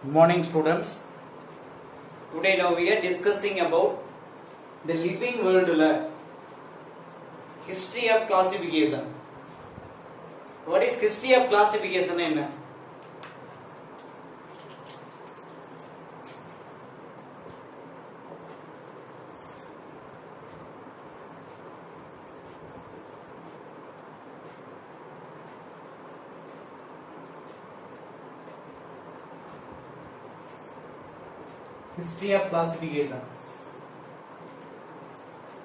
Good morning, students. Today now we are discussing about the living world history of classification. What is history of classification? History of classification.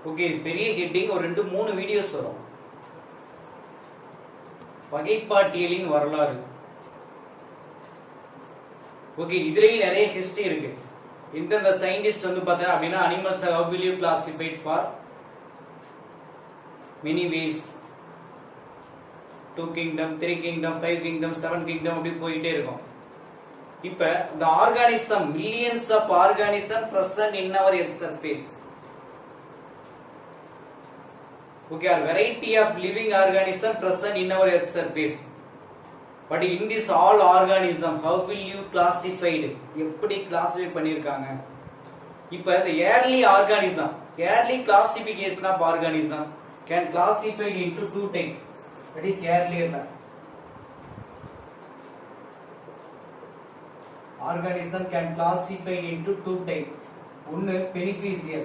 Okay, பெரிய heading ஒரு 2-3 videos வரும். வகைப்பாட்டியலின் வரலாறு. Okay, இதுலயும் நிறைய history இருக்கு. இந்த scientist பார்த்தா அப்படின்னா animals how will you classified for many ways, 2 kingdom, 3 kingdom, 5 kingdom, 7 kingdom அப்படி போயிட்டே இருக்கும். இப்ப the organism, millions of organism present in our earth surface. Okay, a variety of living organism present in our earth surface. But in this all organism, how will you classified? எப்படி classify பண்ணிருக்காங்க? இப்ப the early organism, early classification of organism can classified into 2 types. That is earlier. Organism can classify into 2 types. One beneficial,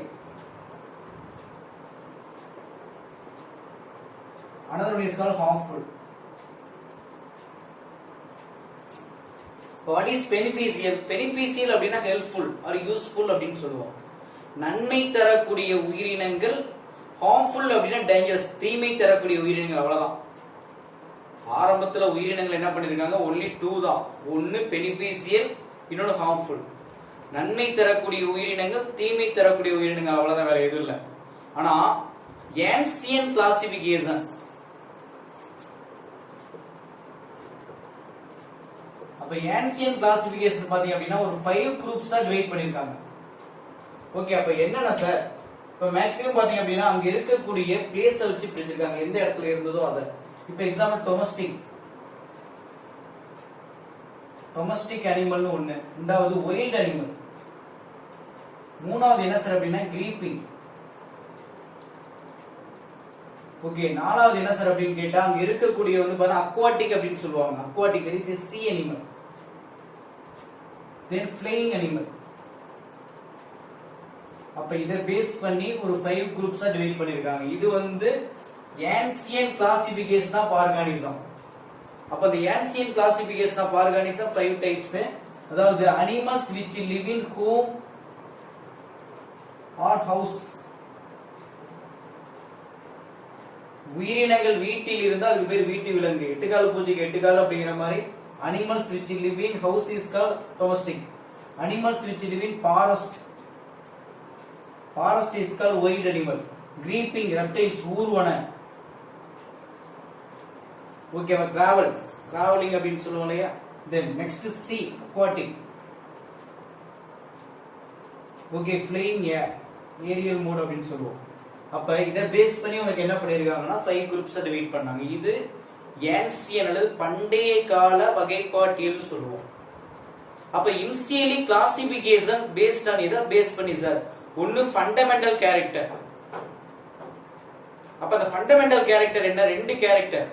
another one is called harmful. What is beneficial? Beneficial அப்படினா helpful or useful அப்படினு சொல்லுவோம். நன்மை தரக்கூடிய உயிரினங்கள். harmful அப்படினா dangerous, தீமை தரக்கூடிய உயிரினங்கள். அவ்வளவுதான். ஆரம்பத்துல உயிரினங்கள் என்ன பண்ணிருக்காங்க? only 2 தான். ஒன்னு beneficial, இன்னொரு harmful. நன்மை தரக்கூடிய உயிரினங்கள், தீமை தரக்கூடிய உயிரினங்கள், அவ்வளவுதான், வேற எதுவும் இல்ல. ஆனா ancient classification, அப்ப ancient classification பாத்தீங்க அப்படின்னா ஒரு 5 groups-ஆ டிவைட் பண்ணிருக்காங்க. ஓகே, அப்ப என்னன்னா சார், இப்ப மேக்ஸிமம் பாத்தீங்க அப்படின்னா அங்க இருக்கக்கூடிய பிளேஸ வச்சு பிரிச்சிருக்காங்க, எந்த இடத்துல இருந்ததோ அத. இப்ப எக்ஸாம்பிள் டொமஸ்டிக் அனிமல்னு ஒண்ணு, ரெண்டாவது வைல்ட் அனிமல், மூணாவது என்ன சார் அப்படின்னா கிரீப்பிங். ஓகே, நாலாவது என்ன சார் அப்படின்னு கேட்டா அங்க இருக்கக்கூடிய பாத்தா அக்வாட்டிக் அப்படின்னு சொல்லுவாங்க. Aquatic is C animal. Then flying animal. அப்ப இத பேஸ் பண்ணி ஒரு 5 குரூப்ஸா டிவைட் பண்ணிருக்காங்க. இது ancient classification of organism. அப்ப the ancient classification of organism 5 types. அதாவது animals which live in home or house. உயிரினங்கள் வீட்டில் இருந்தால் அதுக்கு பேர் வீட்டு விலங்கு. எட்டுக்கால் பூச்சிக்கு எட்டுக்கால் அப்படிங்கிற மாதிரி. animals which live in house is called domestic. animals which live in forest is called wild animal. creeping reptiles, ஊர்வன. ஓகே, traveling அப்படின்னு சொல்லுவோம் இல்லையா. then next sea, aquatic. Okay, flying air, aerial mode அப்படின்னு சொல்லுவோம். அப்ப இத பேஸ் பண்ணி உங்களுக்கு என்ன பண்ணிருக்காங்கன்னா 5 குரூப்ஸ் டிவைட் பண்ணாங்க. இது ancient அல்லது பண்டைய கால வகைப்பாட்டியல்னு சொல்லுவோம். அப்ப இனிஷியலி கிளாசிஃபிகேஷன் பேஸ்ட் ஆன் எதை பேஸ் பண்ணி சார்? ஒன்னு ஃபண்டமெண்டல் கேரக்டர். அப்ப அந்த ஃபண்டமெண்டல் கேரக்டர் என்ன? 2 கேரக்டர்.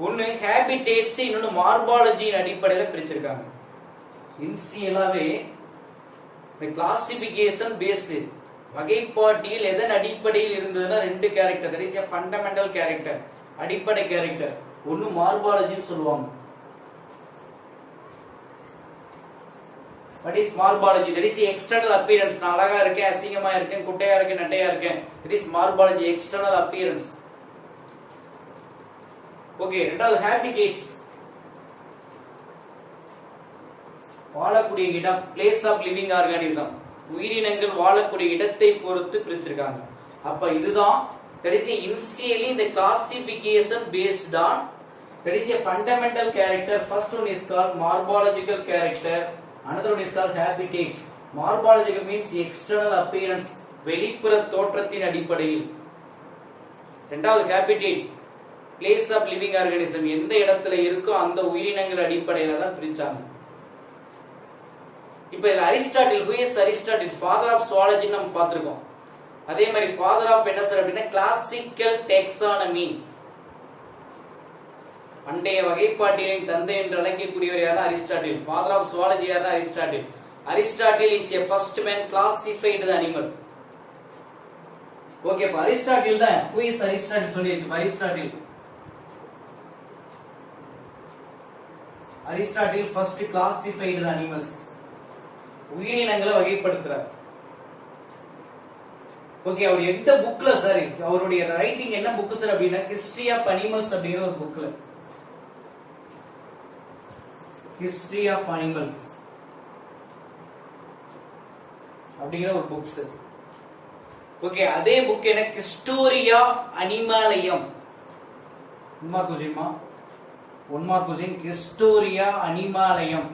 ஒன்னு ஹேபிடேட்ஸ், இன்னொன்னு மார்பாலஜியின் அடிப்படையில பிரிச்சிருக்காங்க. இனிஷியலாவே இந்த கிளாசிஃபிகேஷன் பேஸ்டு வகைப்பாட்டியல் எதன் அடிப்படையில் இருந்ததுன்னா 2 character. That is a fundamental character, அடிப்படை கேரக்டர். ஒன்னு மார்பாலஜின்னு சொல்லுவாங்க. What is morphology? That is the external appearance. நான் அழகா இருக்கேன், அசிங்கமா இருக்கேன், குட்டையா இருக்கேன், நட்டையா இருக்கேன். That is morphology, external appearance. Okay, ரெண்டாவது habitats. வாழக்கூடிய இடம், place of living organism. உயிரினங்கள் வாழக்கூடிய இடத்தை பொறுத்து பிரிச்சிருக்காங்க. அப்ப இதுதான் that is initially the classification based on, that is a fundamental character. First one is called morphological character. Another one is called habitat. Morphological means external appearance, வெளிப்புற தோற்றத்தின் அடிப்படையில். இரண்டாவது habitat, place of living organism, எந்த இடத்துல இருக்கோ அந்த உயிரினங்கள் அடிப்படையில தான் பிரிச்சாங்க. இப்போ இதுல Aristotle, who is Aristotle, father of zoology நம்ம பார்த்திருக்கோம். அதே மாதிரி ஃபாதர் ஆஃப் என்ன சார் அப்படின்னா கிளாசிக்கல் டெக்ஸானமி, பண்டைய வகைப்பாட்டியலின் தந்தை என்று அழைக்கக்கூடியவர் யாரா அரிஸ்டாட்டில். ஃபாதர் ஆஃப் சுவாலஜி யாரா Aristotle. Aristotle is a first man classified the animal. Okay, அப்ப அரிஸ்டாட்டில் தான். who is அரிஸ்டாட்டில் சொல்லியாச்சு. Aristotle Aristotle first classified the animals, உயிரினங்களை வகைப்படுத்துறார். ஓகே, அவர் எந்த புக்ல சார், அவருடைய ரைட்டிங் என்ன புக் சார் அப்படின்னா ஹிஸ்டரி ஆஃப் அனிமல்ஸ் அப்படிங்கிற ஒரு புக்ல, ஹிஸ்டரி ஆஃப் அனிமல்ஸ் அப்படிங்கிற ஒரு புக்ஸ். ஓகே, அதே புக் என்ன Historia Animalium. One mark question Historia Animalium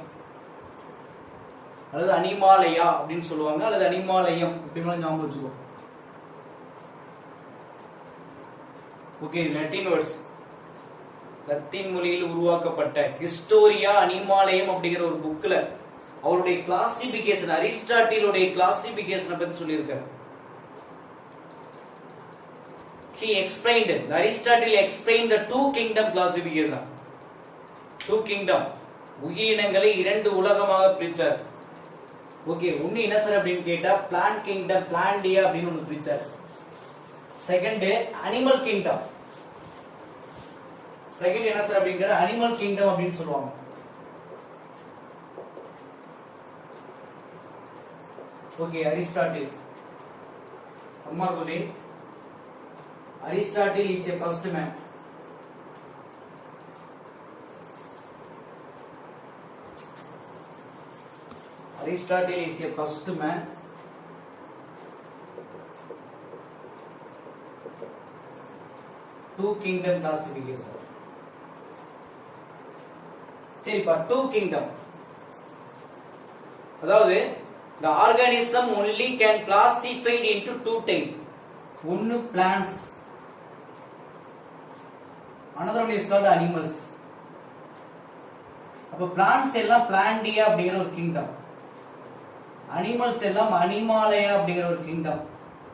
அல்லது அனிமாலயா அப்படின்னு சொல்லுவாங்க, அல்லது அனிமாலயம் இப்படி ஞாபகம் வச்சுக்கோ. ஓகே, லத்தீன் வேர்ட்ஸ், லத்தீன் மொழியில் உருவாக்கப்பட்ட ஹிஸ்டோரியா அனிமாலயம் அப்படிங்கிற ஒரு புக்ல அவருடைய கிளாசிபிகேஷன், அரிஸ்டாட்டிலுடைய கிளாசிபிகேஷனை பத்தி சொல்லியிருக்காரு. He explained, Aristotle explained the two kingdom classification. Two kingdom, உயிரினங்களை இரண்டு உலகமாக பிரிச்சார். ஓகே, ஒன்னு என்ன சார் அப்படின்னு கேட்டா பிளான்ட் கிங்டம், பிளான்டியா அப்படின்னு ஒன்னு பிரிச்சார். Second animal kingdom. செகண்ட் என்ன சார் அப்படின்னு கேட்டா அனிமல் கிங்டம் அப்படின்னு சொல்லுவாங்க. ஓகே, அரிஸ்டாட்டில் அம்மா குடி, Aristotle is a first man. Aristotle is a first man. Two kingdom classification. சரிப்பா, two kingdom அதாவது the organism only can classified into two type. ஒன்னு plants, another one is called animals. அப்ப plants எல்லாம் பிளான்டியா அப்படிங்கிற ஒரு kingdom, animals எல்லாம் அனிமாலயா அப்படிங்கிற ஒரு கிங்டம்.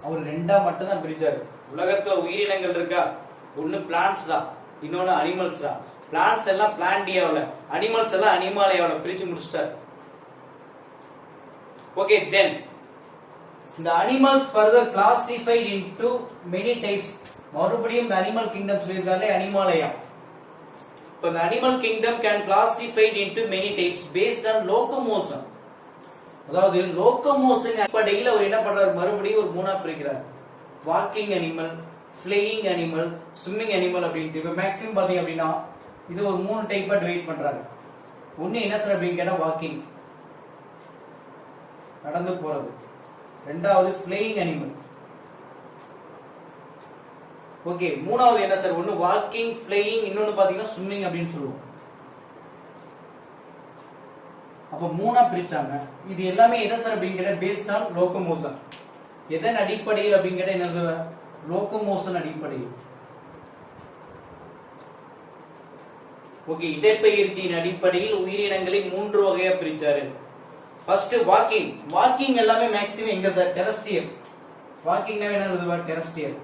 அவர் ரெண்டா மட்டும் தான் பிரிச்சாரு. உலகத்துல உயிரினங்கள் இருக்கா, ஒன்னு பிளான்ட்ஸ் தான், இன்னொன்னு அனிமல்ஸ் தான். பிளான்ட்ஸ் எல்லாம் பிளான்டியாவுல, அனிமல்ஸ் எல்லாம் அனிமாலயாவுல பிரிச்சு முடிச்சிட்டாரு. Okay, then the animals further classified into many types. மறுபடியும் இந்த அனிமல் கிங்டம் சொல்லியிருக்காரு அனிமாலயா. இப்போ the animal kingdom can classified into many types based on locomotion. அதாவது லோகோமோஷன் அடிப்படையில் அவர் என்ன பண்றாரு, மறுபடியும் ஒரு மூணா பிரிக்கிறார். Walking animal, flying animal, swimming animal அப்படின்ட்டு. இப்போ மேக்ஸிமம் பாத்தீங்க அப்படின்னா இது ஒரு மூணு டைப்பா டிவைட் பண்றாரு. ஒன்னு என்ன சார் அப்படின்னு கேட்டா வாக்கிங், நடந்து போறது. ரெண்டாவது ஃப்ளையிங் அனிமல். ஓகே, மூணாவது என்ன சார், ஒன்னு வாக்கிங், ஃப்ளையிங், இன்னொன்னு பாத்தீங்கன்னா ஸ்விம்மிங் அப்படின்னு சொல்லுவோம். அப்ப மூணா பிரிச்சாங்க. இது எல்லாமே எதை சார் அப்படின்னு கேட்டா பேஸ்ட் ஆன் லோகோமோஷன். எதன் அடிப்படையில் அப்படின்னு கேட்டா என்னது, லோகோமோஷன் அடிப்படையில். ஓகே, இடப்பெயர்ச்சியின் அடிப்படையில் உயிரினங்களை மூன்று வகையா பிரிச்சாரு. First walking. வாக்கிங் எல்லாமே மேக்ஸிமம் எங்க சார், டெரஸ்ட்ரியல். வாக்கிங்னா என்னது, டெரஸ்ட்ரியல்,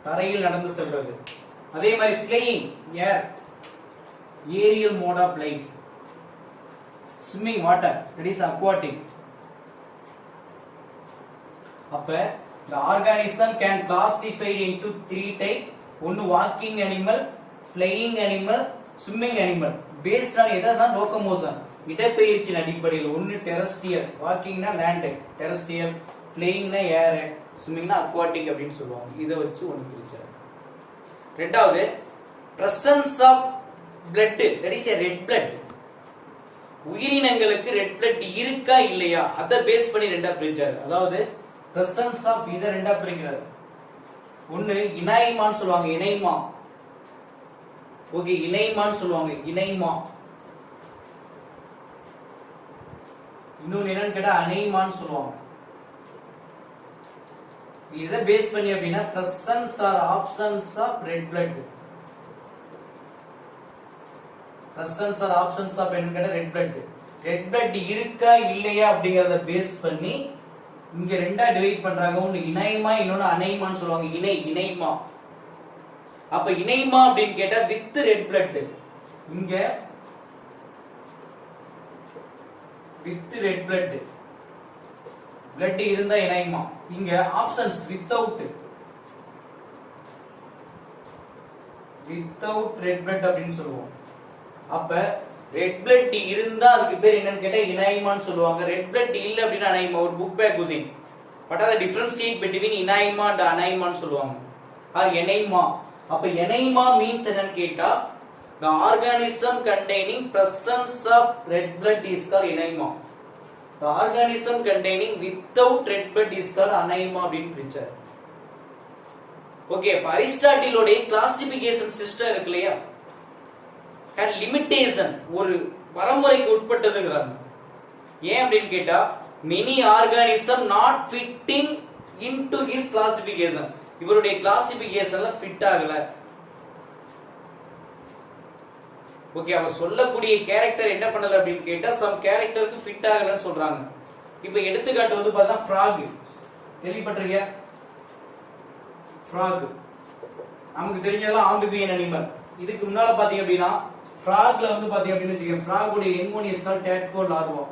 தரையில் நடந்து செல்வது. அதே மாதிரி flying, air, aerial mode of life. Swimming, water, that is aquatic. அப்ப the organism can classified into three type. ஒன்னு walking animal, flying animal, swimming animal. based on எதனா locomotion, இடப்பெயர்ச்சியின் அடிப்படையில். ஒன்னு terrestrial, walkingனா land, terrestrial, flyingனா air, swimmingனா aquatic அப்படின்னு சொல்லுவாங்க. இத வச்சு ஒன்னு பிரிச்சாரு. ரெண்டாவது presence of blood, that is a red blood. உயிரினங்களுக்கு ரெட் பிளட் இருக்கா இல்லையா அத பேஸ் பண்ணி ரெண்டா பிரிச்சாரு. அதாவது பிரசன்ஸ் ஆஃப் இத ரெண்டா பிரிக்கிறாரு. ஒன்னு இனைமான்னு சொல்லுவாங்க, இனைமா. ஓகே, இனைமான்னு சொல்லுவாங்க, இனைமா. இன்னொன்னு என்னன்னு கேட்டா அனைமான்னு சொல்லுவாங்க. இத பேஸ் பண்ணி அப்படின்னா presence or absence of red blood. Presence or absence of என்னன்னு கேட்டா ரெட் பிளட். ரெட் பிளட் இருக்கா இல்லையா அப்படிங்கறத பேஸ் பண்ணி இங்க ரெண்டா டிவைட் பண்றாங்க. ஒன்னு இணைமா, இன்னொன்னு அனைமான்னு சொல்லுவாங்க. இணைமா. அப்ப இணைமா அப்படின்னு கேட்டா வித் ரெட் பிளட். இங்க வித் ரெட் பிளட் இருந்தா இணைமா. இங்க ஆப்ஷன்ஸ் வித்தவுட் ரெட் பிளட் அப்படின்னு சொல்லுவோம். அப்ப ரெட் பிளட் இருந்தா அதுக்கு பேர் என்னன்னு கேட்டா இணைமான்னு சொல்லுவாங்க. ரெட் பிளட் இல்ல அப்படின்னா அனைமா. ஒரு புக் பேக் குசின் பட் அதை டிஃபரன்ஷியேட் பிட்வீன் இணைமா அண்ட் அனைமான்னு சொல்லுவாங்க. அது எனைமா. அப்ப எனைமா மீன்ஸ் என்னன்னு கேட்டா the organism containing presence of red blood is called eneima. The organism containing without red blood is called aneima அப்படின்னு பிரிச்சார். ஓகே, அப்ப அரிஸ்டாட்டிலோட கிளாசிபிகேஷன் சிஸ்டம் இருக்கு இல்லையா, had limitation, ஒரு வரமுறைக்கு உட்பட்டதுங்கறாங்க. ஏன் அப்படின்னு கேட்டா many organism not fitting into his classification. இவருடைய கிளாசிபிகேஷன்ல fit ஆகல. ஓகே, அவர் சொல்லக்கூடிய கேரக்டர் என்ன பண்ணல அப்படின்னு கேட்டா சம் கேரக்டருக்கு ஃபிட் ஆகலன்னு சொல்றாங்க. இப்போ எடுத்துக்காட்டு வந்து பார்த்தா ஃப்ராக். கேள்விப்பட்டிருக்கியா? ஃப்ராக் நமக்கு தெரிஞ்சதெல்லாம் ஆம்பிபியன் அனிமல். இதுக்கு முன்னால பாத்தீங்க அப்படின்னா ஃப்ராக்ல வந்து பாத்தீங்க அப்படின்னு வச்சுக்கோங்க, ஃப்ராகுடைய என்மோனி is called tadpole larva.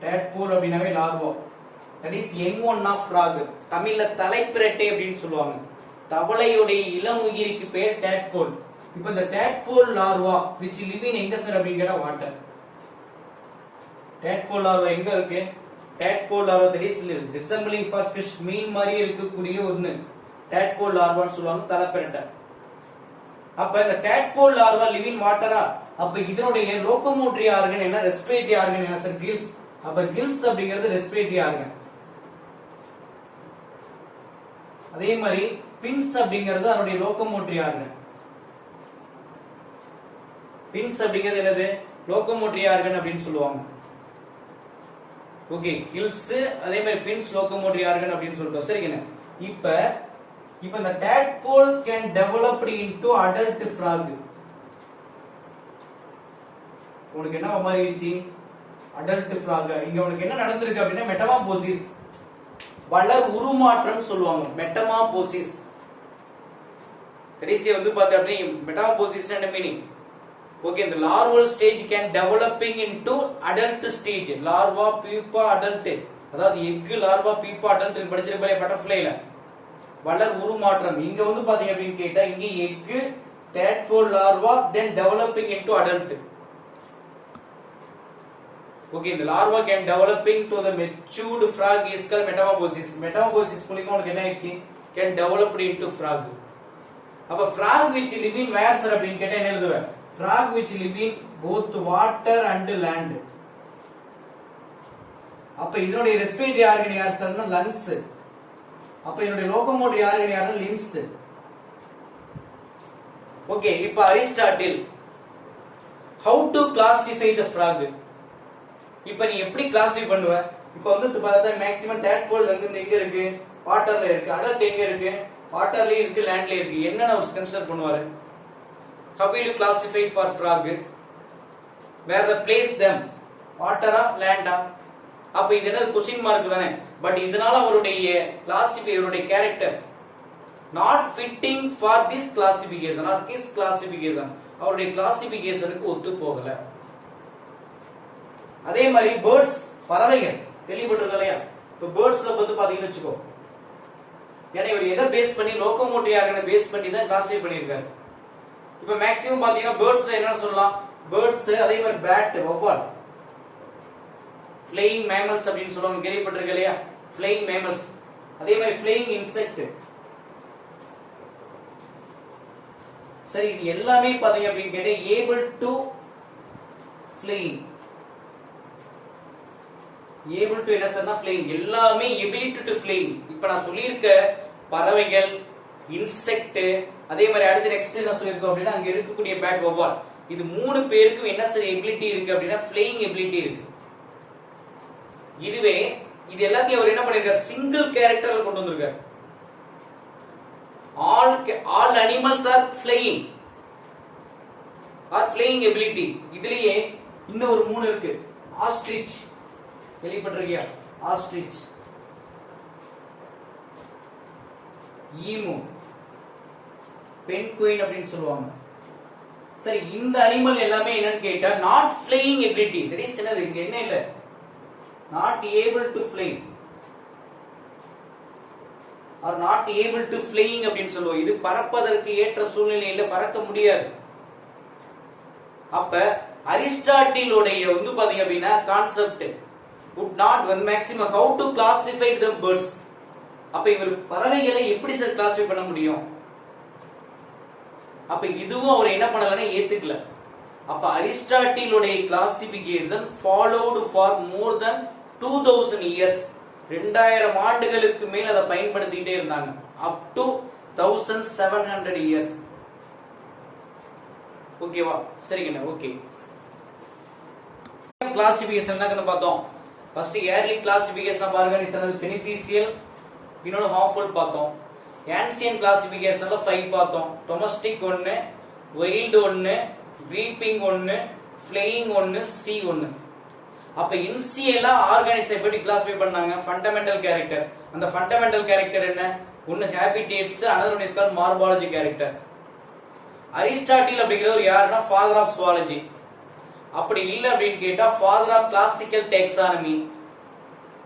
Tadpole அப்படினாவே larva. That is young one of frog. தமிழ்ல தலைப்பிரட்டை அப்படின்னு சொல்லுவாங்க. தவளையுடைய இளம் உயிருக்கு பேர் டேட்போல். இப்போ இந்த tadpole larva which live in எங்க சார் அப்படின்னு கேட்டா வாட்டர். டேட்போல் லார்வா எங்க இருக்கு? Tadpole larva that is resembling for fish, மீன் மாதிரி இருக்கக்கூடிய ஒண்ணு டேட்போல் லார்வான்னு சொல்லுவாங்க, தலைப்பிரட்டை. அப்ப இந்த டேட்போல் லார்வா live in வாட்டரா? அப்ப இதனுடைய லோகோமோட்டரி ஆர்கன் என்ன, ரெஸ்பிரேட்டரி ஆர்கன் என்ன சார்? கில்ஸ். அப்ப கில்ஸ் அப்படிங்கிறது ரெஸ்பிரேட்டரி ஆர்கன். அதே மாதிரி பின்ஸ் அப்படிங்கிறது அதனுடைய லோகோமோட்டரி ஆர்கன். பின்ஸ் அப்படிங்கிறது என்னது? லோகோமோட்டரி ஆர்கன் அப்படின்னு சொல்லுவாங்க. ஓகே, கில்ஸ் அதே மாதிரி பின்ஸ் லோகோமோட்டரி ஆர்கன் அப்படின்னு சொல்றோம். சரிங்க. இப்ப இந்த tadpole can developed into adult frock. உங்களுக்கு என்ன மாதிரி இருந்துச்சு? Adult frock. இங்க உங்களுக்கு என்ன நடந்திருக்கு அப்படின்னா மெட்டமார்போசிஸ், வளர் உருமாற்றம் சொல்லுவாங்க. மெட்டமார்போசிஸ் கடைசியா வந்து பார்த்தா அப்படியே மெட்டமார்போசிஸ் என்ன மீனிங்? ஓகே, இந்த larval stage can developing into adult stage. Larva, pupa, adult. அதாவது எக், லார்வா, பியூப்பா, அடல்ட் படிச்சிருப்பாங்க பட்டர்ஃப்ளைல. வளர் உருமாற்றம் இங்க வந்து பாத்தீங்க அப்படின்னு கேட்டா இங்க egg, tadpole larva, then developing into adult. Okay, இந்த larva can developing to the matured frog is called metamorphosis. Metamorphosis மூலமா உங்களுக்கு என்ன ஆயிடுச்சு? Can developed into frog. அப்ப frog which live in where sir அப்படின்னு கேட்டா என்ன எழுதுவேன்? Frog which live in both water and land. அப்ப இதனுடைய ரெஸ்பிரேட்டரி ஆர்கன் யார் சார்னா லங்ஸ். அப்ப இதனுடைய லோகோமோட்டரி ஆர்கன் யாருன்னா லிம்ஸ். ஓகே, இப்ப Aristotle how to classify the frog. இப்ப நீ எப்படி கிளாசிஃபை பண்ணுவ? இப்ப வந்து பார்த்தா மேக்ஸிமம் டேட்போல் வந்து எங்க இருக்கு? வாட்டர்ல இருக்கு. அடல்ட் எங்க இருக்கு? வாட்டர்லயும் இருக்கு, லேண்ட்லயும் இருக்கு. என்னன்னு அவர் கன்சிடர் பண்ணுவாரு? How will you classify for frog? Where the place them? வாட்டரா, லேண்டா? அப்ப இது என்ன क्वेश्चन மார்க் தானே. பட் இதனால அவருடைய கிளாசிஃபையருடைய character not fitting for this classification or this classification, அவருடைய கிளாசிஃபிகேஷனுக்கு ஒத்து போகல. அதே மாதிரி பேர்ட்ஸ், பறவைகள் கேள்விப்பட்டிருக்க இல்லையா? இப்போ பேர்ட்ஸ்ல வந்து பாத்தீங்கன்னு வெச்சுக்கோ, ஏன்னா இவர் எதை பேஸ் பண்ணி லோகோமோட்டரி ஆர்கனை பேஸ் பண்ணி தான் கிளாசிஃபை பண்ணியிருக்காரு. இப்போ மேக்ஸிமம் பாத்தீங்கன்னா பேர்ட்ஸ்ல என்ன சொல்லலாம்? பேர்ட்ஸ், அதே மாதிரி பேட், வவ்வால், ஃப்ளையிங் மேமல்ஸ் அப்படின்னு சொல்லுவாங்க, கேள்விப்பட்டிருக்க இல்லையா? Flying mammals. அதே மாதிரி ஃப்ளையிங் இன்செக்ட். சரி, இது எல்லாமே பாத்தீங்க அப்படின்னு கேட்டா able to flying. Able to என்ன சார்னா ஃப்ளையிங். எல்லாமே எபிலிட்டி டு ஃப்ளையிங். இப்ப நான் சொல்லியிருக்க பறவைகள், இன்செக்ட், அதே மாதிரி அடுத்து நெக்ஸ்ட் என்ன சொல்லியிருக்கோம் அப்படின்னா அங்க இருக்கக்கூடிய பேட், வவ்வால், இது மூணு பேருக்கும் என்ன சார் எபிலிட்டி இருக்கு அப்படின்னா ஃப்ளையிங் எபிலிட்டி இருக்கு. இதுவே இது எல்லாத்தையும் அவர் என்ன பண்ணிருக்காரு? சிங்கிள் கேரக்டர்ல கொண்டு வந்திருக்காரு. all animals are flying. Or flying ability. இதுலயே இன்னும் ஒரு 3 இருக்கு. ஆஸ்ட்ரிச் கேள்விப்பட்டிருக்கியா? ஆஸ்ட்ரிச், ஈமு, பென்குயின் அப்படின்னு சொல்லுவாங்க. சரி, இந்த அனிமல் எல்லாமே என்னன்னு கேட்டா not flying ability. That is என்னது? இங்க என்ன இல்ல, not able to fly or not able to flying அப்படின்னு சொல்லுவோம். இது பறப்பதற்கு ஏற்ற சூழ்நிலையில பறக்க முடியாது. அப்ப அரிஸ்டாட்டிலுடைய வந்து பாத்தீங்க அப்படின்னா concept would not when maximum how to classify the birds. அப்ப இவர் பறவைகளை எப்படி சார் கிளாசிஃபை பண்ண முடியும்? அப்ப இதுவும் அவர் என்ன பண்ணலன்னா ஏத்துக்கல. அப்ப அரிஸ்டாட்டிலுடைய classification followed for more than 2000 years. 2000 ஆண்டுகளுக்கு மேல் அதை பயன்படுத்திட்டே இருந்தாங்க. up to 1700 years. ஓகேவா? சரிங்க. ஓகே, கிளாசிபிகேஷன் என்ன பார்த்தோம்? First early classification organism beneficial, இன்னொரு ஹார்ம்ஃபுல் பார்த்தோம். ஆன்சியன் கிளாசிபிகேஷன்ல 5 பார்த்தோம். Domestic 1, wild 1, creeping 1, flying 1, sea 1. அப்ப இன்சியலா ஆர்கானிசம் எப்படி கிளாசிஃபை பண்ணாங்க? Fundamental character. அந்த ஃபண்டமெண்டல் கேரக்டர் என்ன? ஒன்னு habitats, another one is called morphology character. Aristotle அப்படிங்கிறவர் யாருன்னா ஃபாதர் ஆஃப் சுவாலஜி. அப்படி இல்ல அப்படின்னு கேட்டா father of classical taxonomy.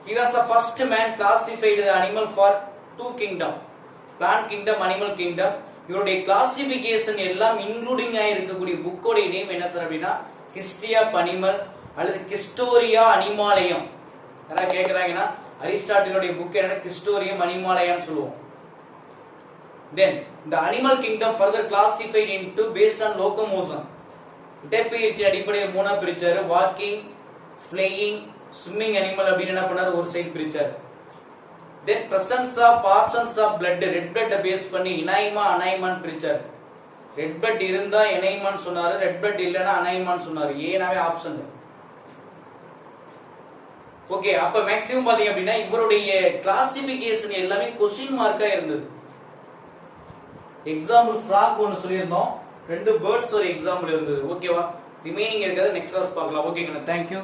He was the first man classified the animal for 2 kingdom, plant kingdom, animal kingdom. இவருடைய classification எல்லாம் இன்க்ளூடிங் ஆயிருக்கக்கூடிய புக்கோட name என்ன சார் அப்படின்னா ஹிஸ்டரி ஆஃப் அனிமல் அல்லது கிஸ்டோரியா அனிமாலயம். யாராவது கேட்கறாங்கன்னா அரிஸ்டாட்டிலுடைய புக் என்ன? கிஸ்டோரியம் அனிமாலயம் சொல்லுவோம். Then the animal kingdom further classified into based on locomotion. இடப்பெயர்ச்சி அடிப்படையில் 3 பிரிச்சாரு. வாக்கிங், ஃப்ளையிங், ஸ்விம்மிங் அனிமல் அப்படின்னு என்ன பண்ணாரு? ஒரு சைடு பிரிச்சாரு. Then presence of absence of blood, red blood base பண்ணி இனைமா அனைமான் பிரிச்சாரு. ரெட் blood இருந்தா இனைமான் சொன்னாரு, ரெட் blood இல்லனா அனைமான் சொன்னாரு. ஏனாவே ஆப்ஷன். ஓகே, அப்ப மேக்ஸிமம் பாத்தீங்க அப்படின்னா இவருடைய கிளாசிபிகேஷன் எல்லாமே क्वेश्चन மார்க்கா இருந்தது. எக்ஸாம்பிள் ஃப்ராக் ஒன்னு சொல்லியிருந்தோம், 2 பேர்ட்ஸ் ஒரு எக்ஸாம்பிள் இருந்தது. ஓகேவா? ரிமைனிங் இருக்கிறது நெக்ஸ்ட் கிளாஸ் பார்க்கலாம். ஓகேங்க, தேங்க்யூ.